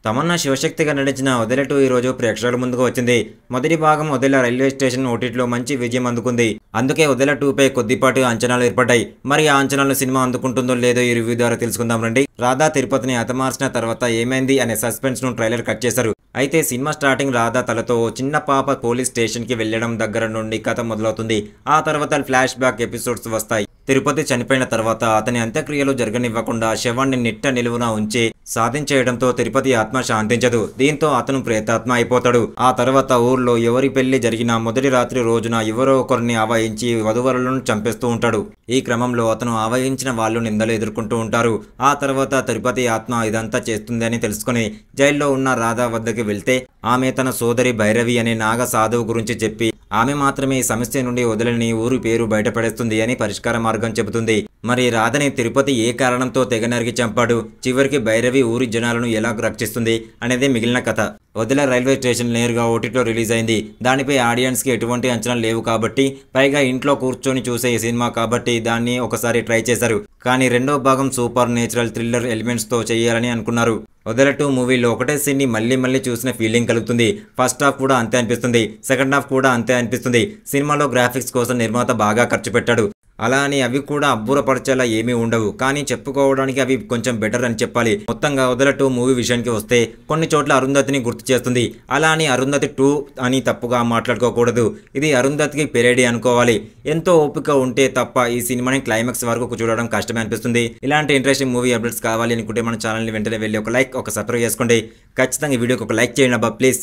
తమన్నా శివశక్తిగా నటించిన వదిల 2 ఈ రోజు ప్రేక్షకుల ముందుకు వచ్చింది. మొదటి భాగం వదిల రైల్వే స్టేషన్ ఓటీటీలో మంచి విజయం అందుకుంది. అందుకే వదిల 2 పై కొద్దిపాటి అంచనాలు ఏర్పడ్డాయి. మరి ఆ అంచనాలను సినిమా అందుకుంటుందో లేదో ఈ రివ్యూ ద్వారా తెలుసుకుందాం రండి. రాధా తిరుపతిని హతమార్చిన తర్వాత ఏమైంది అనే సస్పెన్స్ ను ట్రైలర్ కట్ చేశారు. అయితే సినిమా స్టార్టింగ్ రాధా తలతో చిన్న పాప పోలీస్ స్టేషన్ కి వెళ్లడం దగ్గర నుండి కథ మొదలవుతుంది. ఆ తర్వాత ఫ్లాష్ బ్యాక్ ఎపిసోడ్స్ వస్తాయి. తిరుపతి చనిపోయిన తర్వాత అతని అంత్యక్రియలు జరగనివ్వకుండా శవాన్ని నిట్ట నిలువున ఉంచి సాధించేయడంతో తిరుపతి ఆత్మ శాంతించదు. దీంతో అతను ప్రేతాత్మ అయిపోతాడు. ఆ తర్వాత ఊర్లో ఎవరి పెళ్లి జరిగినా మొదటి రాత్రి రోజున ఎవరో ఒకరిని ఆవహించి వధువరులను చంపేస్తూ ఉంటాడు. ఈ క్రమంలో అతను ఆవహించిన వాళ్ళు నిందలు ఎదుర్కొంటూ ఉంటారు. ఆ తర్వాత తిరుపతి ఆత్మ ఇదంతా చేస్తుంది అని తెలుసుకుని జైల్లో ఉన్న రాధా వద్దకు వెళ్తే ఆమె తన సోదరి భైరవి అనే నాగ సాధువు గురించి చెప్పి ఆమె మాత్రమే ఈ సమస్య నుండి వదిలిని ఊరి పేరు బయటపడేస్తుంది అని పరిష్కార మార్గం చెబుతుంది. మరి రాధని తిరుపతి ఏ కారణంతో తెగ నరికి చంపాడు, చివరికి భైరవి ఊరి జనాలను ఎలా రక్షిస్తుంది అనేది మిగిలిన కథ. వదిల రైల్వే స్టేషన్ నేరుగా ఓటీటీలో రిలీజ్ అయింది. దానిపై ఆడియన్స్ కి ఎటువంటి అంచనాలు లేవు కాబట్టి, పైగా ఇంట్లో కూర్చొని చూసే ఈ సినిమా కాబట్టి దాన్ని ఒకసారి ట్రై చేశారు. కానీ రెండో భాగం సూపర్ నేచురల్ థ్రిల్లర్ ఎలిమెంట్స్ తో చేయాలని అనుకున్నారు. వదిల 2 మూవీలో ఒకటే సీన్ ని మళ్ళీ చూసిన ఫీలింగ్ కలుగుతుంది. ఫస్ట్ హాఫ్ కూడా అంతే అనిపిస్తుంది, సెకండ్ హాఫ్ కూడా అంతే అనిపిస్తుంది. సినిమాలో గ్రాఫిక్స్ కోసం నిర్మాత బాగా ఖర్చు పెట్టాడు. అలా అని అవి కూడా అబ్బురపరిచేలా ఏమీ ఉండవు. కానీ చెప్పుకోవడానికి అవి కొంచెం బెటర్ అని చెప్పాలి. మొత్తంగా వదిల 2 మూవీ విషయానికి వస్తే కొన్ని చోట్ల అరుంధతిని గుర్తు చేస్తుంది. అలా అని అరుంధతి 2 అని తప్పుగా మాట్లాడుకోకూడదు. ఇది అరుంధతికి పెరేడి అనుకోవాలి. ఎంతో ఓపిక ఉంటే తప్ప ఈ సినిమాని క్లైమాక్స్ వరకు చూడడం కష్టమే అనిపిస్తుంది. ఇలాంటి ఇంట్రెస్టింగ్ మూవీ అప్డేట్స్ కావాలి అనుకుంటే మన ఛానల్ని వెంటనే వెళ్ళి ఒక లైక్, ఒక సబ్స్క్రైబ్ చేసుకోండి. ఖచ్చితంగా ఈ వీడియోకి ఒక లైక్ చేయండి అబ్బా ప్లీజ్.